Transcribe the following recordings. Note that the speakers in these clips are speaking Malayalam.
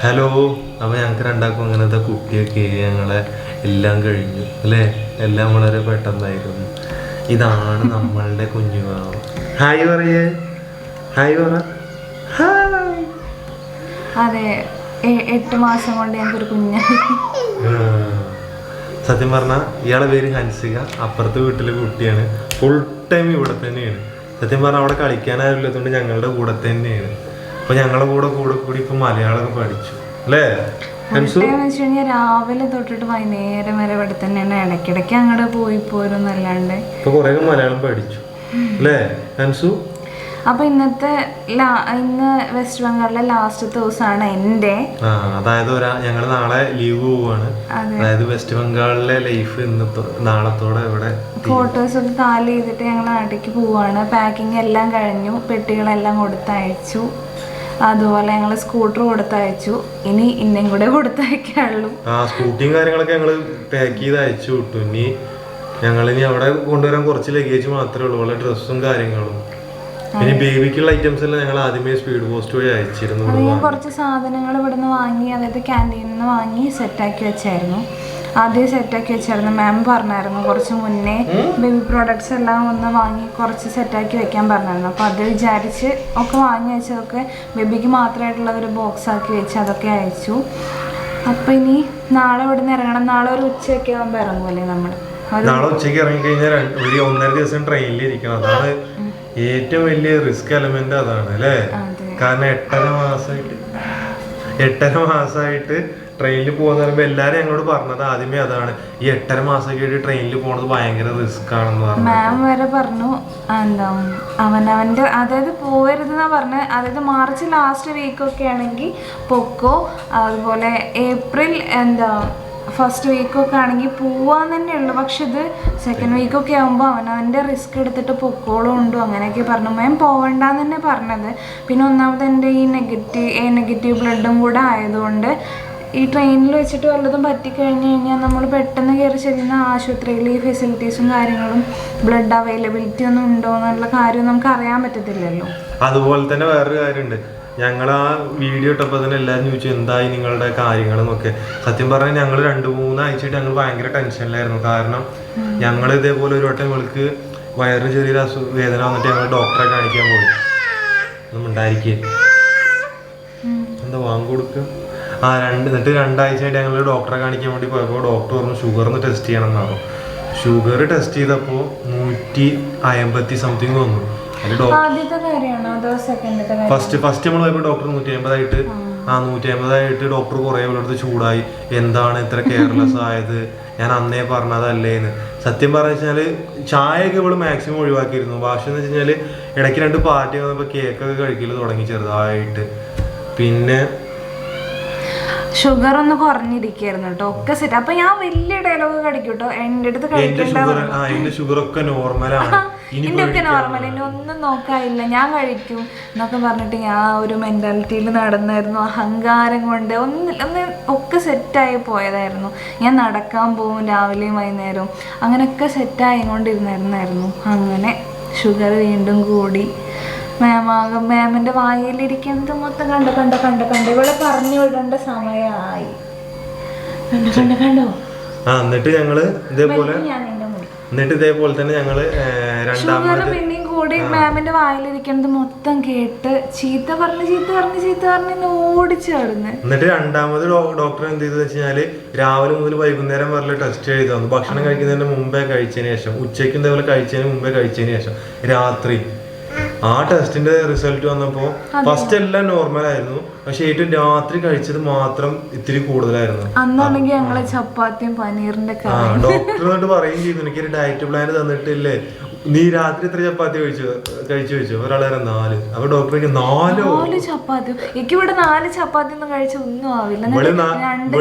ഹലോ. അപ്പോൾ ഞങ്ങൾക്ക് രണ്ടാക്കും അങ്ങനത്തെ കുട്ടിയൊക്കെ ഞങ്ങളെ എല്ലാം കഴിഞ്ഞു അല്ലേ. എല്ലാം വളരെ പെട്ടെന്നായിരുന്നു. ഇതാണ് നമ്മളുടെ കുഞ്ഞുവാവ്. ഹായ് പറയേ. ഹായ് പറ. ഹായ്. അതെ, 8 മാസം കൊണ്ട് ഞങ്ങൾക്കൊരു കുഞ്ഞായി. സത്യം പറഞ്ഞാൽ ഇയാളെ പേര് ഹൻസിക. അപ്പുറത്തെ വീട്ടിലെ കുട്ടിയാണ്. ഫുൾ ടൈം ഇവിടെ തന്നെയാണ്. സത്യം പറഞ്ഞാൽ അവിടെ കളിക്കാനാവില്ലാത്തതുകൊണ്ട് ഞങ്ങളുടെ കൂടെ തന്നെയാണ്. അപ്പൊ ഞങ്ങളുടെ കൂടെ കൂടി ഇപ്പൊ മലയാളമൊക്കെ പഠിച്ചു അല്ലേ. രാവിലെ തൊട്ടിട്ട് വൈകുന്നേരം വരെ ഇവിടെ തന്നെയാണ്. ഇടയ്ക്കിടയ്ക്ക് അങ്ങോട്ട് പോയി പോരുന്നല്ലാണ്ട് ഇപ്പൊ കുറെ മലയാളം പഠിച്ചു അല്ലേ ഹൻസു. അപ്പൊ ഇന്ന് വെസ്റ്റ് ബംഗാളിലെ ലാസ്റ്റ് ദിവസമാണ് എൻ്റെ. അതായത് ഞങ്ങള് നാളെ ലീവ് പോവാണ്. അതായത് വെസ്റ്റ് ബംഗാളിലെ ലൈഫ് നാളത്തോടെ ഇവിടെ ഫോട്ടോസ് ഒക്കെ കാലി ചെയ്തിട്ട് ഞങ്ങൾ നാട്ടിലേക്ക് പോവാണ്. പാക്കിങ് എല്ലാം കഴിഞ്ഞു, പെട്ടികളെല്ലാം കൊടുത്തയച്ചു. അതുപോലെ ഞങ്ങൾ സ്കൂട്ടർ കൊടുത്തയച്ചു. ഇനി ഇന്നും കൂടെ കൊടുത്തയക്കാനുള്ളൂ. സ്കൂട്ടിയും കാര്യങ്ങളൊക്കെ ഞങ്ങള് പാക്ക് ചെയ്ത് അയച്ചു വിട്ടു. ഇനി അവിടെ കൊണ്ടുവരാൻ കുറച്ച് ലഗേജ് മാത്രമേ ഉള്ളൂ. വളരെ ഡ്രസ്സും കാര്യങ്ങളും. ഇനി ബേബിക്കുള്ള ഐറ്റംസ് എല്ലാം ഞങ്ങൾ ആദ്യമേ സ്പീഡ് പോസ്റ്റ് വഴി അയച്ചിരുന്നു. ഞാൻ കുറച്ച് സാധനങ്ങൾ ഇവിടുന്ന് വാങ്ങി, അതായത് ക്യാൻറ്റീനിൽ നിന്ന് വാങ്ങി സെറ്റാക്കി വെച്ചായിരുന്നു. ആദ്യം സെറ്റാക്കി വെച്ചായിരുന്നു. മാം പറഞ്ഞായിരുന്നു കുറച്ച് മുന്നേ ബേബി പ്രോഡക്ട്സ് എല്ലാം ഒന്ന് വാങ്ങി കുറച്ച് സെറ്റാക്കി വെക്കാൻ പറഞ്ഞായിരുന്നു. അപ്പോൾ അത് വിചാരിച്ച് ഒക്കെ വാങ്ങി വെച്ചതൊക്കെ ബേബിക്ക് മാത്രമായിട്ടുള്ള ഒരു ബോക്സ് ആക്കി വെച്ച് അതൊക്കെ അയച്ചു. അപ്പോൾ ഇനി നാളെ ഇവിടുന്ന് ഇറങ്ങണം. നാളെ ഒരു ഉച്ചയൊക്കെ ആകുമ്പോൾ ഇറങ്ങുമല്ലേ നമ്മൾ. നാളെ ഉച്ചയ്ക്ക് ഇറങ്ങിക്കഴിഞ്ഞാൽ 1.5 ദിവസം ട്രെയിനിൽ ഇരിക്കണം. അതാണ് ഏറ്റവും വലിയ റിസ്ക് എലമെന്റ്. അതാണ് അല്ലേ. കാരണം 8.5 മാസമായിട്ട് ട്രെയിനിൽ പോകുന്ന പറയുമ്പോൾ എല്ലാരും ഞങ്ങളോട് പറഞ്ഞത് ആദ്യമേ അതാണ്. ഈ 8.5 മാസമൊക്കെ ട്രെയിനിൽ പോകുന്നത് ഭയങ്കര റിസ്ക് ആണെന്ന് പറഞ്ഞു. മാം വരെ പറഞ്ഞു എന്താ അവനവന്റെ, അതായത് പോകരുതെന്നാ പറഞ്ഞ. അതായത് മാർച്ച് ലാസ്റ്റ് വീക്കൊക്കെ ആണെങ്കിൽ പൊക്കോ, അതുപോലെ ഏപ്രിൽ ഫസ്റ്റ് വീക്കൊക്കെ ആണെങ്കിൽ പോവാൻ തന്നെ ഉള്ളു. പക്ഷെ ഇത് സെക്കൻഡ് വീക്കൊക്കെ ആകുമ്പോൾ അവനവൻ്റെ റിസ്ക് എടുത്തിട്ട് പൊക്കോളും ഉണ്ടോ അങ്ങനെയൊക്കെ പറഞ്ഞു. മാം പോവണ്ടെന്ന് തന്നെ പറഞ്ഞത്. പിന്നെ ഒന്നാമത് എൻ്റെ ഈ നെഗറ്റീവ് ബ്ലഡും കൂടെ ആയതുകൊണ്ട് ഈ ട്രെയിനിൽ വെച്ചിട്ട് വല്ലതും പറ്റിക്കഴിഞ്ഞ് കഴിഞ്ഞാൽ നമ്മൾ പെട്ടെന്ന് കയറി ചെല്ലുന്ന ആശുപത്രിയിൽ ഈ ഫെസിലിറ്റീസും കാര്യങ്ങളും ബ്ലഡ് അവൈലബിലിറ്റി ഒന്നും ഉണ്ടോ എന്നുള്ള കാര്യം നമുക്ക് അറിയാൻ പറ്റത്തില്ലല്ലോ. അതുപോലെ തന്നെ വേറൊരു കാര്യമുണ്ട്. ഞങ്ങൾ ആ വീഡിയോ ഇട്ടപ്പോൾ തന്നെ എല്ലാവരും ചോദിച്ചു എന്തായി നിങ്ങളുടെ കാര്യങ്ങളെന്നൊക്കെ. സത്യം പറഞ്ഞാൽ ഞങ്ങൾ 2-3 ആഴ്ചയായിട്ട് ഞങ്ങൾ ഭയങ്കര ടെൻഷനിലായിരുന്നു. കാരണം ഞങ്ങൾ ഇതേപോലെ ഒരു വട്ടം ഇവൾക്ക് വയറിന് ചെറിയൊരു വേദന വന്നിട്ട് ഞങ്ങൾ ഡോക്ടറെ കാണിക്കാൻ പോയി. ഒന്നും ഉണ്ടായിരിക്കേ എന്താ വാങ്ങിക്കൊടുക്കുക. എന്നിട്ട് 2 ആഴ്ചയായിട്ട് ഞങ്ങൾ ഡോക്ടറെ കാണിക്കാൻ വേണ്ടി പോയപ്പോൾ ഡോക്ടർ പറഞ്ഞു ഷുഗറിന് ടെസ്റ്റ് ചെയ്യണം എന്നാണ്. ഷുഗർ ടെസ്റ്റ് ചെയ്തപ്പോൾ 150 സംതിങ് വന്നു. ഫസ്റ്റ് നമ്മൾ പോയപ്പോൾ ഡോക്ടർ 150 ഡോക്ടർ കുറെ അടുത്ത് ചൂടായി. എന്താണ് ഇത്ര കെയർലെസ് ആയത്, ഞാൻ അന്നേ പറഞ്ഞതല്ലേന്ന്. സത്യം പറഞ്ഞു വെച്ചാല് ചായയൊക്കെ ഇവള് മാക്സിമം ഒഴിവാക്കിയിരുന്നു. ഭാഷ എന്ന് വെച്ച് കഴിഞ്ഞാല് ഇടയ്ക്ക് 2 പാർട്ടി വന്നപ്പോൾ കേക്കൊക്കെ കഴിക്കല് തുടങ്ങി ചെറുതായിട്ട്. പിന്നെ ഷുഗർ ഒന്ന് കുറഞ്ഞിരിക്കായിരുന്നു കേട്ടോ, ഒക്കെ സെറ്റ്. അപ്പൊ ഞാൻ വലിയ ഡയലോഗ് കടിക്കും കേട്ടോ. എന്റെ അടുത്ത് ഷുഗർ ഒക്കെ നോർമലാണ്, എന്റെ ഒക്കെ നോർമൽ, എന്നെ ഒന്നും നോക്കാനില്ല, ഞാൻ കഴിക്കും എന്നൊക്കെ പറഞ്ഞിട്ട് ഞാൻ ഒരു മെന്റാലിറ്റിയിൽ നടന്നായിരുന്നു. അഹങ്കാരം കൊണ്ട് ഒന്ന് ഒക്കെ സെറ്റായി പോയതായിരുന്നു. ഞാൻ നടക്കാൻ പോകും രാവിലെയും വൈകുന്നേരവും, അങ്ങനെയൊക്കെ സെറ്റായി കൊണ്ടിരുന്നായിരുന്നു. അങ്ങനെ ഷുഗർ വീണ്ടും കൂടി. മാമിന്റെ വായിലിരിക്കുന്നത് മൊത്തം കണ്ട ഇവിടെ പറഞ്ഞു വിടേണ്ട സമയമായി. കണ്ടോ. എന്നിട്ട് ഇതേപോലെ തന്നെ ഞങ്ങള് ഷുഗർ പിന്നെയും കൂടി മാമിന്റെ വായിലിരിക്കുന്നത് മൊത്തം കേട്ട് ചീത്ത പറഞ്ഞ് ഓടിച്ചു കിടന്ന്. എന്നിട്ട് രണ്ടാമത് ഡോക്ടർ എന്ത് ചെയ്തെന്ന് വെച്ചാല് രാവിലെ മുതൽ വൈകുന്നേരം വരെ ടെസ്റ്റ് ചെയ്ത് തന്നു. ഭക്ഷണം കഴിക്കുന്നതിന് മുമ്പേ കഴിച്ചതിന് ശേഷം, ഉച്ചയ്ക്ക് ഇതേപോലെ കഴിച്ചതിന് മുമ്പേ കഴിച്ചതിന് ശേഷം, രാത്രി ആ ടെസ്റ്റിന്റെ റിസൾട്ട് വന്നപ്പോ ഫസ്റ്റ് എല്ലാം നോർമൽ ആയിരുന്നു. പക്ഷെ ഏറ്റവും രാത്രി കഴിച്ചത് മാത്രം ഇത്തിരി കൂടുതലായിരുന്നു. അന്നാണെങ്കിൽ ഞങ്ങള് ചപ്പാത്തിയും പനീറിന്റെ ഡോക്ടർ എന്നിട്ട് പറയുകയും ചെയ്തു, എനിക്കൊരു ഡയറ്റ് പ്ലാൻ തന്നിട്ടില്ലേ, നീ രാത്രി എത്ര ചപ്പാത്തി കഴിച്ചു വെച്ചു. ഒരാളെ 4. അപ്പൊ ഡോക്ടർക്ക് 4 ചപ്പാത്തി. എനിക്ക് ഇവിടെ 4 ചപ്പാത്തി ഒന്നും കഴിച്ച ഒന്നും ആവില്ല.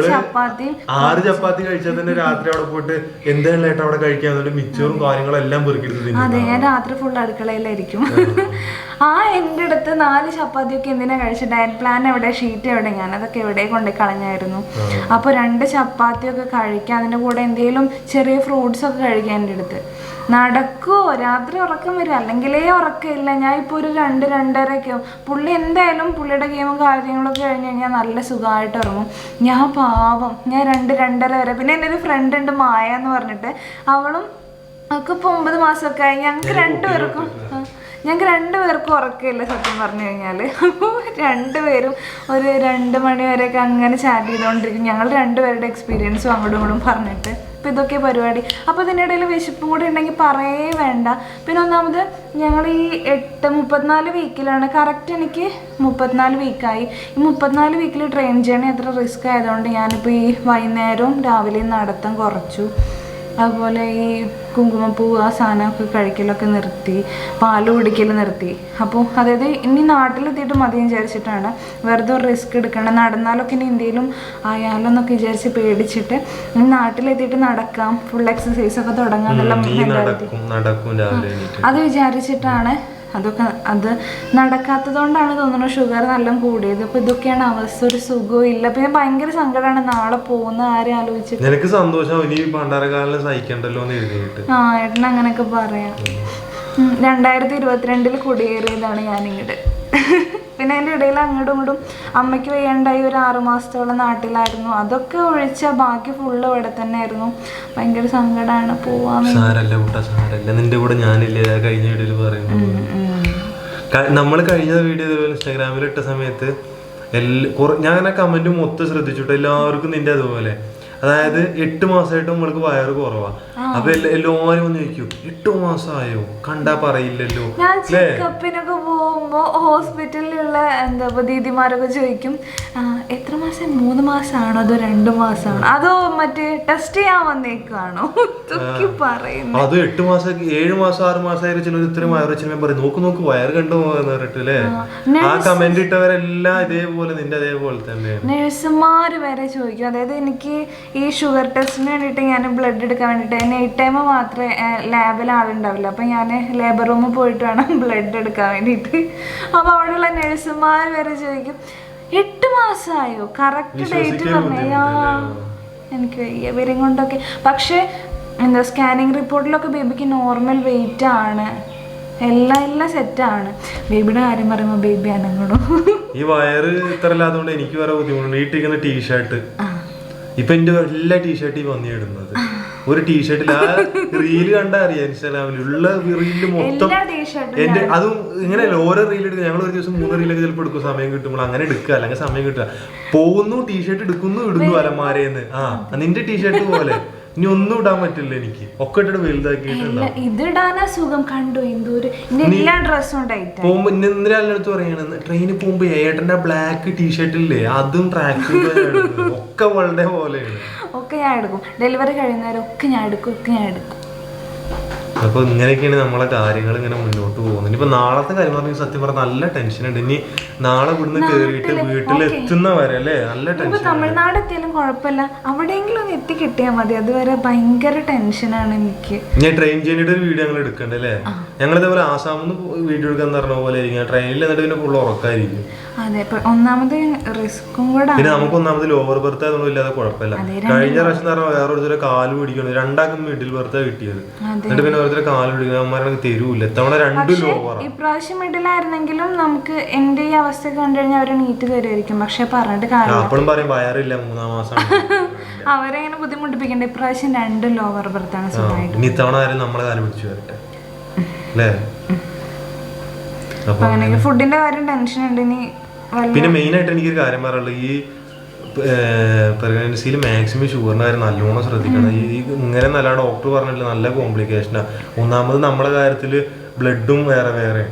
6 ചപ്പാത്തി കഴിച്ചാൽ തന്നെ രാത്രി അവിടെ പോയിട്ട് എന്തായാലും അവിടെ കഴിക്കാൻ മിച്ചറും കാര്യങ്ങളും എല്ലാം പെറുക്കിയെടുത്ത്. അതെ, ഞാൻ രാത്രി ഫുൾ അടുക്കളയിലായിരിക്കും. എന്റെ അടുത്ത് 4 ചപ്പാത്തിയൊക്കെ എന്തിനാ കഴിച്ച, ഡയറ്റ് പ്ലാൻ എവിടെ, ഷീറ്റ് എവിടെ, ഞാൻ അതൊക്കെ എവിടെ കൊണ്ട് കളഞ്ഞായിരുന്നു. അപ്പൊ 2 ചപ്പാത്തിയൊക്കെ കഴിക്കാം, അതിന്റെ കൂടെ എന്തെങ്കിലും ചെറിയ ഫ്രൂട്ട്സ് ഒക്കെ കഴിക്കാൻ എൻ്റെ അടുത്ത്. നടക്കുവോ രാത്രി ഉറക്കം വരും, അല്ലെങ്കിലേ ഉറക്കമില്ല. ഞാൻ ഇപ്പോൾ ഒരു 2-2:30 പുള്ളി എന്തായാലും പുള്ളിയുടെ ഗെയിമും കാര്യങ്ങളൊക്കെ കഴിഞ്ഞ് കഴിഞ്ഞാൽ നല്ല സുഖമായിട്ട് ഇറങ്ങും. ഞാൻ പാവം, ഞാൻ 2-2:30 വരെ. പിന്നെ എൻ്റെ ഒരു ഫ്രണ്ട് ഉണ്ട് മായ എന്ന് പറഞ്ഞിട്ട്, അവളും ഒക്കെ ഇപ്പോൾ 9 മാസമൊക്കെ ആയി. ഞങ്ങൾക്ക് രണ്ടുപേർക്കും ഉറക്കമില്ല സത്യം പറഞ്ഞു കഴിഞ്ഞാൽ. അപ്പോൾ രണ്ടുപേരും ഒരു 2 മണി വരെയൊക്കെ അങ്ങനെ ചാറ്റ് ചെയ്തുകൊണ്ടിരിക്കും. ഞങ്ങൾ രണ്ടുപേരുടെ എക്സ്പീരിയൻസും അങ്ങോട്ടും ഇങ്ങോട്ടും പറഞ്ഞിട്ട്. അപ്പോൾ ഇതൊക്കെ പരിപാടി. അപ്പോൾ ഇതിനിടയിൽ വിശപ്പും കൂടി ഉണ്ടെങ്കിൽ പറയേ വേണ്ട. പിന്നെ ഒന്നാമത് ഞങ്ങൾ ഈ 34 വീക്കിലാണ്, കറക്റ്റ് എനിക്ക് 34 വീക്കായി. ഈ 34 വീക്കിൽ ട്രെയിൻ ജേണി അത്ര റിസ്ക് ആയതുകൊണ്ട് ഞാനിപ്പോൾ ഈ വൈകുന്നേരവും രാവിലെയും നടത്തം കുറച്ചു. അതുപോലെ ഈ കുങ്കുമപ്പൂ ആ സാധനമൊക്കെ കഴിക്കലൊക്കെ നിർത്തി, പാല് കുടിക്കൽ നിർത്തി. അപ്പോൾ അതായത് ഇനി നാട്ടിലെത്തിയിട്ട് മതിയെന്ന് വിചാരിച്ചിട്ടാണ്, വെറുതെ ഒരു റിസ്ക് എടുക്കേണ്ട. നടന്നാലൊക്കെ ഇനി ഇന്ത്യയിലും ആയാലെന്നൊക്കെ വിചാരിച്ച് പേടിച്ചിട്ട് ഇനി നാട്ടിലെത്തിയിട്ട് നടക്കാം, ഫുൾ എക്സസൈസ് ഒക്കെ തുടങ്ങാമെന്നുള്ള അത് വിചാരിച്ചിട്ടാണ്. അത് നടക്കാത്തത് കൊണ്ടാണ് തോന്നുന്നു ഷുഗർ നല്ല കൂടിയത്. അപ്പോൾ ഇതൊക്കെയാണ് അവസ്ഥ, ഒരു സുഖവും ഇല്ല. പിന്നെ ഭയങ്കര സങ്കടമാണ് നാളെ പോകുന്ന ആരെ ആലോചിച്ചിട്ട്. എനിക്ക് സന്തോഷം ഇനി പണ്ടാരകാലം സഹിക്കണ്ടല്ലോ എന്ന് എഴുതിയിട്ട്. ആ ഏട്ടൻ അങ്ങനെയൊക്കെ പറയാം. 2022 കുടിയേറിയതാണ് ഞാനിങ്ങോട്ട്. പിന്നെ അതിൻ്റെ ഇടയിൽ അങ്ങോട്ടും ഇങ്ങോട്ടും അമ്മയ്ക്ക് വയ്യാണ്ടായി ഒരു 6 മാസത്തോളം നാട്ടിലായിരുന്നു. അതൊക്കെ ഒഴിച്ചാൽ ബാക്കി ഫുള്ള് ഇവിടെ തന്നെ ആയിരുന്നു. ഭയങ്കര സങ്കടമാണ് പോവാൻ. നിന്റെ കൂടെ ഞാനില്ലേ കഴിഞ്ഞ വീഡിയോയിൽ പറയുന്നത്. നമ്മൾ കഴിഞ്ഞ വീഡിയോ ഇൻസ്റ്റാഗ്രാമിൽ ഇട്ട സമയത്ത് ഞാൻ അങ്ങനെ കമന്റ് മൊത്തം ശ്രദ്ധിച്ചിട്ട് എല്ലാവർക്കും നിന്റെ അതുപോലെ, അതായത് 8 മാസമായിട്ട് നമ്മൾക്ക് വയറ് കുറവാ. അപ്പൊ എല്ലാവരും ഒന്ന് ചോദിക്കും 8 മാസമായോ, കണ്ടാ പറയില്ലല്ലോ. ഞാൻ ചെക്കപ്പിനൊക്കെ പോകുമ്പോ ഹോസ്പിറ്റലിലുള്ള ദീദിമാരൊക്കെ ചോദിക്കും എത്ര മാസം, 3 മാസമാണോ അതോ 2 മാസമാണോ അതോ മറ്റേ ടെസ്റ്റ് ചെയ്യാൻ വന്നേക്കാണോ പറയുന്നു. അത് 8 മാസം 7 മാസം 6 മാസമായാലും ചിലർ ഇത്രയും വയറ് വെച്ചാൽ പറയും നോക്ക് വയറ് കണ്ടു പോകാന്ന് പറഞ്ഞിട്ട് അല്ലേ. ആ കമന്റ് ഇട്ടവരെല്ലാം ഇതേപോലെ നിന്റെ അതേപോലെ തന്നെ നഴ്സുമാര് വരെ ചോദിക്കും. അതായത് എനിക്ക് ഈ ഷുഗർ ടെസ്റ്റിന് വേണ്ടിയിട്ട് ഞാൻ ബ്ലഡ് എടുക്കാൻ വേണ്ടിയിട്ട് നൈറ്റ് ടൈം മാത്രമേ ലാബിൽ ആളുണ്ടാവില്ല. അപ്പം ഞാൻ ലേബർ റൂമിൽ പോയിട്ട് വേണം ബ്ലഡ് എടുക്കാൻ വേണ്ടിയിട്ട്. അപ്പോൾ അവിടെയുള്ള നഴ്സുമാർ വരെ ചോദിക്കും 8 മാസമായോ, കറക്റ്റ് ഡേറ്റ് പറഞ്ഞാ എനിക്ക് വയ്യ ഇവരും കൊണ്ടൊക്കെ. പക്ഷേ സ്കാനിങ് റിപ്പോർട്ടിലൊക്കെ ബേബിക്ക് നോർമൽ വെയിറ്റ് ആണ്, എല്ലാം സെറ്റാണ്. ബേബിയുടെ കാര്യം പറയുമ്പോൾ ബേബി അനങ്ങണം. ഈ വയറ് ഇത്ര ഇല്ലാത്തതുകൊണ്ട് എനിക്ക് വേറെ ബുദ്ധിമുട്ടുണ്ട്. ഈ ടീഷർട്ട് ഇപ്പൊ എന്റെ എല്ലാ ടീഷർട്ടും വന്നിടുന്നത് ഒരു ടീഷർട്ടിൽ ആ റീല് കണ്ടാ അറിയാം ഇൻസ്റ്റാഗ്രാമിൽ ഉള്ള റീല് മൊത്തം എന്റെ അതും ഇങ്ങനെയല്ല. ഓരോ റീൽ എടുക്കുക, ഞങ്ങൾ ഒരു ദിവസം 3 റീലൊക്കെ ചിലപ്പോൾ എടുക്കും സമയം കിട്ടുമ്പോൾ. അങ്ങനെ എടുക്കുക, അല്ലെങ്കിൽ സമയം കിട്ടുക. പോകുന്നു ടീഷർട്ട് എടുക്കുന്നു ഇടുന്നു അലമാരേന്ന്. നിന്റെ ടീഷർട്ട് പോലെ ഇനി ഒന്നും ഇടാൻ പറ്റില്ല എനിക്ക്, ഒക്കെ ഇട്ടിട്ട് വലുതാക്കിയിട്ടുണ്ടാവും. ഇതിടാനാ സുഖം കണ്ടു. എല്ലാ ഡ്രസ്സും പോകുമ്പോ ഇന്നലെ അടുത്ത് പറയണ ട്രെയിനിൽ പോകുമ്പോ ഏട്ടന്റെ ബ്ലാക്ക് ടീഷർട്ടില്ലേ അതും ട്രാക്ക് സൂട്ട് ഒക്കെ വളരെ പോലെയാണ്. ഒക്കെ ഞാൻ എടുക്കും, ഡെലിവറി കഴിയുന്നവരെ ഒക്കെ ഞാൻ എടുക്കും. അപ്പൊ ഇങ്ങനെയൊക്കെയാണ് നമ്മളെ കാര്യങ്ങൾ ഇങ്ങനെ മുന്നോട്ട് പോകുന്നത്. ഇനിയിപ്പോ നാളത്തെ കാര്യം പറഞ്ഞ സത്യം പറഞ്ഞ നല്ല ടെൻഷൻ ഉണ്ട്. ഇനി നാളെ ഇവിടുന്ന് കേറിയിട്ട് വീട്ടിലെത്തുന്ന വരെ അല്ലേ നല്ല ടെൻഷൻ. തമിഴ്നാട് എത്തിയാലും കുഴപ്പമില്ല, അവിടെയെങ്കിലും ഒന്ന് എത്തി കിട്ടിയാൽ മതി. അതുവരെ ഭയങ്കര ടെൻഷനാണ് എനിക്ക്. ഞാൻ ട്രെയിൻ ജേർണിയുടെ ഒരു വീഡിയോ ഞങ്ങൾ എടുക്കണ്ടേ അല്ലേ. ഞങ്ങൾ ഇതേപോലെ ആസാമിന്ന് വീഡിയോ എടുക്കാൻ പറഞ്ഞ പോലെ ആയിരിക്കും. ട്രെയിനിൽ എന്നിട്ട് പിന്നെ ഫുൾ ഉറക്കായിരിക്കും. അതെ, ഒന്നാമത് റിസ്ക്കും കൂടെ. പിന്നെ നമുക്ക് ഒന്നാമത് ലോവർ ബർത്ത് ആയതൊന്നും ഇല്ലാതെ കുഴപ്പമില്ല. കഴിഞ്ഞ പ്രാവശ്യം പറഞ്ഞാൽ വേറൊരു കാല് പിടിക്കണം, 2 മിഡിൽ ബർത്താ കിട്ടിയത്. എന്നിട്ട് പിന്നെ ഓരോരുത്തരെ കാല് പിടിക്കണം, അമ്മമാരെ തരൂല്ല. ഇത്തവണ 2 ലോവർ. ഇപ്രാവശ്യം മിഡിലായിരുന്നെങ്കിലും നമുക്ക് എന്റെ ഈ അവസ്ഥ കണ്ടു കഴിഞ്ഞാൽ അവരെ നീറ്റ് തരുമായിരിക്കും. പക്ഷെ പറഞ്ഞിട്ട് കാര്യം അപ്പോഴും പറയും വയറില്ല 3-ാം മാസം. അവരെങ്ങനെ ബുദ്ധിമുട്ടിപ്പിക്കണ്ട. ഇപ്രാവശ്യം 2 ലോവർ ബർത്താണ് സുഖമായിട്ട്. ഇനി ഇത്തവണ ആരും നമ്മളെ കാല് പിടിച്ചു വരട്ടെ അല്ലേ. അങ്ങനെ ഫുഡിന്റെ കാര്യം ടെൻഷൻ ഉണ്ട്. ഇനി പിന്നെ മെയിൻ ആയിട്ട് എനിക്കൊരു കാര്യം പറയാനുള്ളത്, ഈ പ്രഗ്നൻസിയിൽ മാക്സിമം ഷുഗറിന്റെ കാര്യം നല്ലോണം ശ്രദ്ധിക്കണം. ഈ ഇങ്ങനെ നല്ല ഡോക്ടർ പറഞ്ഞില്ല നല്ല കോംപ്ലിക്കേഷനാണ്. ഒന്നാമത് നമ്മളെ കാര്യത്തിൽ ബ്ലഡും വേറെയാണ്,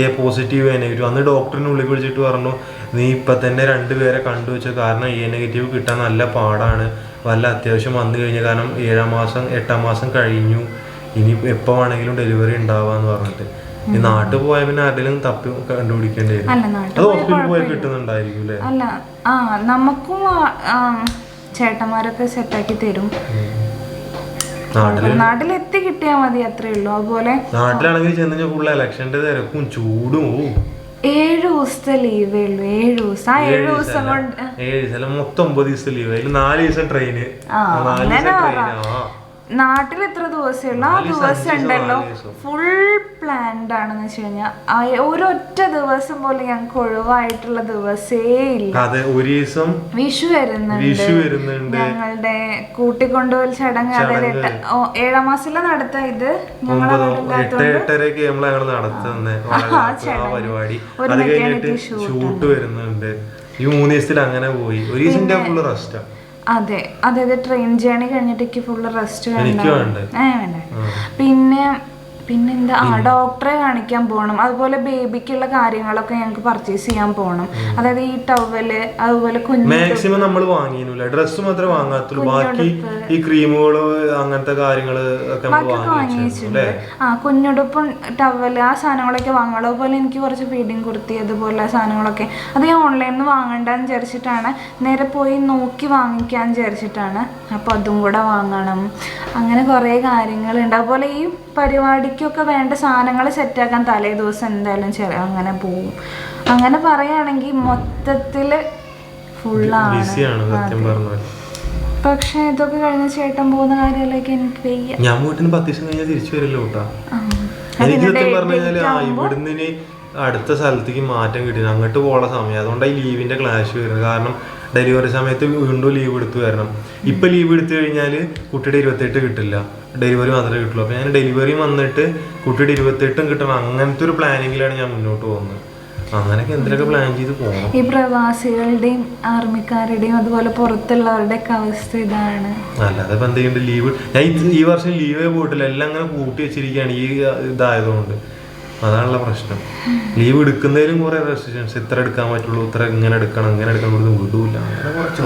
എ പോസിറ്റീവ് എ നെഗറ്റീവ്. അന്ന് ഡോക്ടറിനെ ഉള്ളിൽ വിളിച്ചിട്ട് പറഞ്ഞു നീ ഇപ്പം തന്നെ 2 പേരെ കണ്ടുവെച്ച കാരണം എ നെഗറ്റീവ് കിട്ടാൻ നല്ല പാടാണ്, വല്ല അത്യാവശ്യം വന്നു കഴിഞ്ഞ കാരണം 7-ാം മാസം 8-ാം മാസം കഴിഞ്ഞു, ഇനി എപ്പോൾ വേണമെങ്കിലും ഡെലിവറി ഉണ്ടാവാന്ന് പറഞ്ഞിട്ട്. ഈ നാട്ടിൽ പോയ പിന്നെ ആരുടെയും തപ്പി കണ്ടുപിടിക്കേണ്ടി വരും. അത് ഹോസ്പിറ്റലിൽ പോയി കിട്ടുന്നുണ്ടായിരിക്കും അല്ലേ. അല്ല നമുക്കും ചേട്ടന്മാരൊക്കെ സെറ്റാക്കി തരും. നാട്ടിലെത്തി കിട്ടിയാൽ മതി, അത്രേ ഉള്ളൂ. അതുപോലെ നാട്ടിലാണെങ്കിൽ ചെന്ന് ഫുൾ ഇലക്ഷന്റെ തിരക്കും ചൂടും 7 ദിവസത്തെ ലീവേ ഉള്ളൂ. 7 ദിവസം. ആ 7 ദിവസം കൊണ്ട് 7 ദിവസം മൊത്തം 9 ദിവസം ലീവ്. അതിൽ 4 ദിവസം ട്രെയിന്. നാട്ടിൽ എത്ര ദിവസമേ ഉള്ളൂ ആ ദിവസം ഉണ്ടല്ലോ ഫുൾ പ്ലാൻഡ് ആണെന്ന് വെച്ച് കഴിഞ്ഞാൽ ഒരൊറ്റ ദിവസം പോലും ഞങ്ങൾക്ക് ഒഴിവായിട്ടുള്ള ദിവസേ ഇല്ല. വിഷു വരുന്നുണ്ട്, ഞങ്ങളുടെ കൂട്ടിക്കൊണ്ടുപോൽ ചടങ്ങ്, അതായത് 7ാം മാസത്തിലെ നടത്ത ഇത് ഷൂട്ട് വരുന്നുണ്ട്. ഈ 3 ദിവസത്തിൽ അങ്ങനെ പോയി. ഒരു ദിവസം ഫുള്ള് റെസ്റ്റാ. അതെ, അതായത് ട്രെയിൻ ജേണി കഴിഞ്ഞിട്ട് ഫുള്ള് റെസ്റ്റ് വേണ്ട. പിന്നെന്താ ഡോക്ടറെ കാണിക്കാൻ പോകണം. അതുപോലെ ബേബിക്കുള്ള കാര്യങ്ങളൊക്കെ ഞങ്ങൾക്ക് പർച്ചേസ് ചെയ്യാൻ പോകണം. അതായത് ഈ ടവല്, അതുപോലെ മാക്സിമം നമ്മൾ വാങ്ങിയില്ല, ഡ്രസ്സ് മാത്രമേ വാങ്ങാത്തുള്ളൂ. ബാക്കി ഈ ക്രീമുകള് അങ്ങനത്തെ കാര്യങ്ങള് വാങ്ങി വെച്ചിട്ടുണ്ട്. കുഞ്ഞുടുപ്പും ടവല് ആ സാധനങ്ങളൊക്കെ വാങ്ങണം. അതുപോലെ എനിക്ക് കുറച്ച് ഫീഡിങ് കുർത്തി അതുപോലെ സാധനങ്ങളൊക്കെ അത് ഞാൻ ഓൺലൈനിൽ നിന്ന് വാങ്ങണ്ടെന്ന് വിചാരിച്ചിട്ടാണ്, നേരെ പോയി നോക്കി വാങ്ങിക്കാൻ വിചാരിച്ചിട്ടാണ്. അപ്പൊ അതും കൂടെ വാങ്ങണം. അങ്ങനെ കുറെ കാര്യങ്ങളുണ്ട്. അതുപോലെ ഈ പരിപാടിക്കൊക്കെ വേണ്ട സാധനങ്ങൾ സെറ്റാക്കാൻ തലേ ദിവസം എന്തായാലും അങ്ങനെ പോവും. അങ്ങനെ പറയുകയാണെങ്കിൽ മൊത്തത്തില് ഫുള്ളാണ്. പക്ഷെ ഇതൊക്കെ കഴിഞ്ഞ ചേട്ടൻ പോകുന്ന കാര്യത്തിലേക്ക് എനിക്ക് വയ്യ. ഞാൻ വീട്ടിന് 10 ദിവസം കഴിഞ്ഞാൽ തിരിച്ചു വരല്ലോ കേട്ടാ. എനിക്ക് സത്യം പറഞ്ഞു കഴിഞ്ഞാല് ഇവിടുന്ന് അടുത്ത സ്ഥലത്തേക്ക് മാറ്റം കിട്ടിയത് അങ്ങോട്ട് പോകാനുള്ള സമയം. അതുകൊണ്ടാണ് ഈ ലീവിന്റെ ക്ലാഷ് വരുന്നത്. കാരണം ഡെലിവറി സമയത്ത് വീണ്ടും ലീവ് എടുത്ത് വരണം. ഇപ്പം ലീവ് എടുത്തു കഴിഞ്ഞാൽ കുട്ടിയുടെ 28 കിട്ടില്ല, ഡെലിവറി മാത്രമേ കിട്ടുള്ളൂ. അപ്പോൾ ഞാൻ ഡെലിവറി വന്നിട്ട് കുട്ടിയുടെ 28 കിട്ടണം, അങ്ങനത്തെ ഒരു പ്ലാനിങ്ങിലാണ് ഞാൻ മുന്നോട്ട് പോകുന്നത്. അങ്ങനെയൊക്കെ എന്തിനൊക്കെ പ്ലാൻ ചെയ്ത് പോകണം. ഈ പ്രവാസികളുടെയും ആർമിക്കാരുടെയും അതുപോലെ പുറത്തുള്ളവരുടെ ഒക്കെ അവസ്ഥ ഇതാണ്. അല്ലാതെ ഇപ്പം എന്തെങ്കിലും ലീവ്, ഞാൻ ഈ വർഷം ലീവേ പോയിട്ടില്ല, എല്ലാം അങ്ങനെ കൂട്ടി വെച്ചിരിക്കുകയാണ് ഈ ഇതായതുകൊണ്ട്. അതാണുള്ള പ്രശ്നം. ലീവ് എടുക്കുന്നതിലും കുറെ റെസ്ട്രിക്ഷൻസ്, ഇത്ര എടുക്കാൻ പറ്റുള്ളൂ, ഇത്ര ഇങ്ങനെ എടുക്കണം, ഇങ്ങനെ എടുക്കാൻ വിടൂല.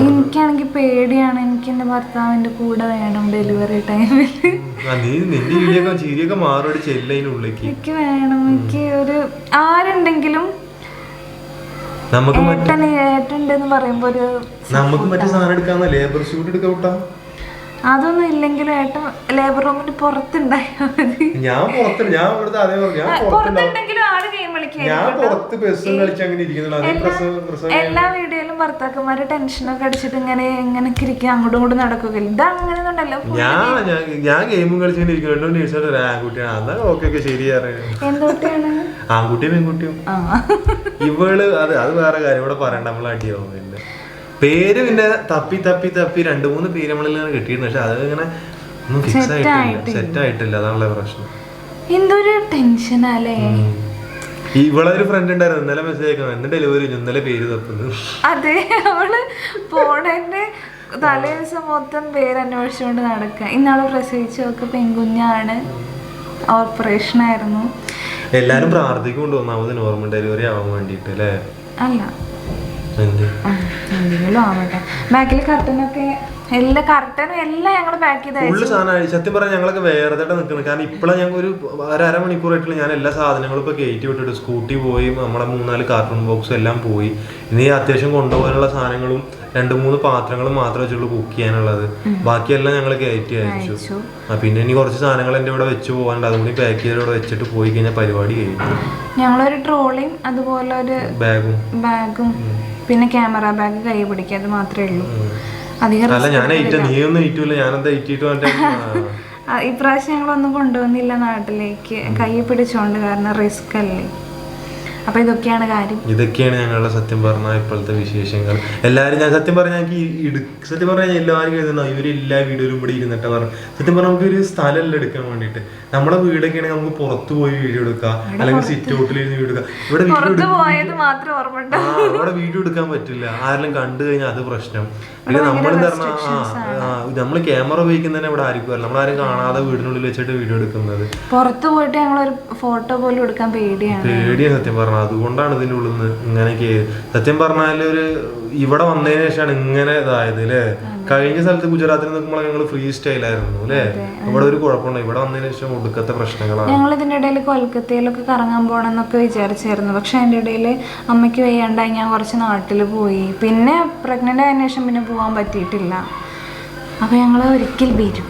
എനിക്കാണെങ്കിൽ പേടിയാണ്. എനിക്ക് എന്റെ ഭർത്താവിന്റെ കൂടെ വേണം ഡെലിവറി ടൈമിൽ. നിന്റെ വീഡിയോ ചിരിയൊക്കെ മാറോടി ചെല്ലതിനുള്ളിലേക്ക് എനിക്ക് വേണം. എനിക്ക് ഒരു ആരുണ്ടെങ്കിലും നമുക്ക് ഏട്ടുണ്ടെന്ന് പറയുമ്പോ ഒരു നമുക്ക് മറ്റേ സാധനം എടുക്കാന്ന ലേബർ ഷൂട്ട് എടുക്കാൻ വിട്ടാ അതൊന്നും ഇല്ലെങ്കിലും ഏട്ടൻ ലേബർ റൂമിന് പുറത്തുണ്ടായാൽ മതി. ഞാൻ പുറത്തുണ്ടെങ്കിലും ആള് ഗെയിം കളിക്കും. എല്ലാ വീഡിയോയിലും ഭർത്താക്കന്മാര് ടെൻഷനൊക്കെ അടിച്ചിട്ട് ഇങ്ങനെ എങ്ങനെയൊക്കെ ഇരിക്കും, അങ്ങോട്ടും ഇങ്ങോട്ടും നടക്കുകയില്ല. ഇത് അങ്ങനെ ഉണ്ടല്ലോ. ഞാൻ ഗെയിം കളിച്ചോണ്ടിരിക്കുന്നുണ്ട്. ആൺകുട്ടിയാണ്, ശരിയാണ്. എന്തുകുട്ടിയാണ്? ആൺകുട്ടിയും പെൺകുട്ടിയും. ഇവള് അത് വേറെ കാര്യം ഇവിടെ പറയണ്ട, നമ്മൾ അടിയാവും. പിന്നെ പേര് പിന്നെ തപ്പി 2-3 പേര് നമ്മളിങ്ങനെ കിട്ടിയിരുന്നു. പക്ഷെ അത് ഇങ്ങനെ ഒന്നും ഫിക്സ് ആയിട്ടില്ല, സെറ്റ് ആയിട്ടില്ല. അതാണുള്ള പ്രശ്നം. എന്തൊരു ടെൻഷനല്ലേ. ഇവളെ ഒരു ഫ്രണ്ട് ഉണ്ടായിരുന്നു, ഇന്നലെ മെസ്സേജ് അയക്കണം, ഇന്ന് ഡെലിവറി കഴിഞ്ഞു, ഇന്നലെ പേര് തപ്പുന്നു. അതെ, അവള് പോണേന്റെ തലേ ദിവസം മൊത്തം പേര് അന്വേഷിച്ചുകൊണ്ട് നടക്കുക. ഇന്നാള് പ്രസവിച്ചൊക്കെ പെൺകുഞ്ഞാണ്, ഓപ്പറേഷൻ ആയിരുന്നു. എല്ലാരും പ്രാർത്ഥിക്കൊണ്ട് ഒന്നാമത് നോർമൽ ഡെലിവറി ആവാൻ വേണ്ടിട്ട് അല്ലേ? അല്ല, എന്തെങ്കിലും ആവട്ടെ. ബാക്കിൽ കർട്ടനൊക്കെ എല്ലാ കർട്ടനും എല്ലാം ഞങ്ങൾ പാക്ക് ചെയ്ത് ഫുള്ള് സാധനമായി. സത്യം പറഞ്ഞാൽ ഞങ്ങളൊക്കെ വേറെ നിൽക്കുന്നത്. കാരണം ഇപ്പോഴാണ് ഞങ്ങൾ ഒരു 1.5 മണിക്കൂറായിട്ടുള്ള ഞാൻ എല്ലാ സാധനങ്ങളും ഇപ്പൊ കയറ്റി വിട്ടിട്ട് സ്കൂട്ടി പോയി, നമ്മളെ 3-4 കാർട്ടൂൺ ബോക്സും എല്ലാം പോയി. ഇനി അത്യാവശ്യം കൊണ്ടുപോകാനുള്ള സാധനങ്ങളും 2-3 പാത്രങ്ങളും മാത്രമേ വെച്ചുള്ളൂ കുക്ക് ചെയ്യാനുള്ളത്. ബാക്കിയെല്ലാം ഞങ്ങൾ കയറ്റി അയച്ചു. പിന്നെ ഇനി കുറച്ച് സാധനങ്ങൾ എൻ്റെ ഇവിടെ വെച്ച് പോകാനുണ്ട്, അതുകൊണ്ട് പാക്ക് ചെയ്ത് ഇവിടെ വെച്ചിട്ട് പോയി കഴിഞ്ഞാൽ പരിപാടി കഴിഞ്ഞു. ഞങ്ങളൊരു ട്രോളിയും അതുപോലെ ഒരു ബാഗും പിന്നെ ക്യാമറ ബാഗ് കൈ പിടിക്കുക, അത് മാത്രമേ ഉള്ളൂ. ഇപ്രാവശ്യം ഞങ്ങളൊന്നും കൊണ്ടുവന്നില്ല നാട്ടിലേക്ക്, കൈ പിടിച്ചോണ്ട്, കാരണം റിസ്ക് അല്ലേ. അപ്പൊ ഇതൊക്കെയാണ് കാര്യം. ഇതൊക്കെയാണ് ഞങ്ങളുടെ സത്യം പറഞ്ഞാൽ ഇപ്പോഴത്തെ വിശേഷങ്ങൾ. എല്ലാവരും ഞാൻ സത്യം പറഞ്ഞാൽ സത്യം പറഞ്ഞാൽ എല്ലാവരും എഴുതുന്ന ഇവര് എല്ലാ വീഡിയോയിലും ഇവിടെ ഇരുന്നിട്ട് പറഞ്ഞു. സത്യം പറഞ്ഞാൽ നമുക്ക് ഒരു സ്ഥലമല്ല എടുക്കാൻ വേണ്ടിട്ട്. നമ്മുടെ വീടൊക്കെ ആണെങ്കിൽ നമുക്ക് പുറത്തു പോയി വീഡിയോ എടുക്കാം, അല്ലെങ്കിൽ സിറ്റ് ഔട്ടിൽ ഇരുന്ന് വീഡിയോ എടുക്കാം. ഇവിടെ വീഡിയോ എടുക്കാൻ പറ്റില്ല, ആരെങ്കിലും കണ്ടു കഴിഞ്ഞാൽ അത് പ്രശ്നം. പിന്നെ നമ്മൾ നമ്മൾ ക്യാമറ ഉപയോഗിക്കുന്നതന്നെ ഇവിടെ ആർക്കും അല്ല, നമ്മളാരും കാണാതെ വീടിനുള്ളിൽ വെച്ചിട്ട് വീഡിയോ എടുക്കുന്നത്. പുറത്ത് പോയിട്ട് ഞങ്ങളൊരു ഫോട്ടോ പോലും എടുക്കാൻ പേടിയാണ് സത്യം പറഞ്ഞാൽ. അതുകൊണ്ടാണ് ഇതിൻ്റെ ഉള്ളിൽ നിന്ന് ഇങ്ങനെയൊക്കെ. സത്യം പറഞ്ഞാൽ ഒരു ഇവിടെ വന്നതിന് ശേഷമാണ് ഇങ്ങനെ ഇതായത് അല്ലേ. കഴിഞ്ഞ സ്ഥലത്ത് ഗുജറാത്തിൽ നിൽക്കുമ്പോൾ ഞങ്ങൾ ഫ്രീ സ്റ്റൈലായിരുന്നു അല്ലേ. ഇവിടെ ഒരു കുഴപ്പമുണ്ടോ? ഇവിടെ വന്നതിന് ശേഷം ഒടുക്കത്തെ പ്രശ്നങ്ങളാണ്. ഞങ്ങൾ ഇതിന്റെ ഇടയിൽ കൊൽക്കത്തയിലൊക്കെ കറങ്ങാൻ പോകണം എന്നൊക്കെ വിചാരിച്ചായിരുന്നു. പക്ഷെ അതിന്റെ ഇടയിൽ അമ്മയ്ക്ക് വയ്യാണ്ടായി, ഞാൻ കുറച്ച് നാട്ടിൽ പോയി. പിന്നെ പ്രഗ്നന്റ് ആയതിനു ശേഷം പിന്നെ പോകാൻ പറ്റിയിട്ടില്ല. അപ്പൊ ഞങ്ങൾ ഒരിക്കൽ വരും.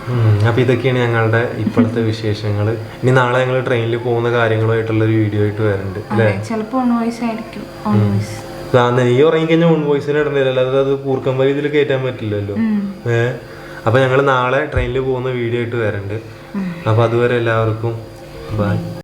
അപ്പൊ ഇതൊക്കെയാണ് ഞങ്ങളുടെ ഇപ്പോഴത്തെ വിശേഷങ്ങൾ. ഇനി നാളെ ഞങ്ങൾ ട്രെയിനിൽ പോകുന്ന കാര്യങ്ങളുമായിട്ടുള്ള ഒരു വീഡിയോ ആയിട്ട് വരുന്നുണ്ട് അല്ലേ. ചിലപ്പോൾ ഓൺ വോയിസ് ആയിരിക്കും. ഓൺ വോയിസ് നീ ഉറങ്ങി കഴിഞ്ഞാൽ ഓൺ വോയിസിന് ഇടണ്ടല്ലോ, അല്ലാതെ അത് കൂർക്കമ്പ ഇതിൽ കയറ്റാൻ പറ്റില്ലല്ലോ. അപ്പോൾ ഞങ്ങൾ നാളെ ട്രെയിനിൽ പോകുന്ന വീഡിയോ ആയിട്ട് വരുന്നുണ്ട്. അപ്പോൾ അതുവരെ എല്ലാവർക്കും ബൈ.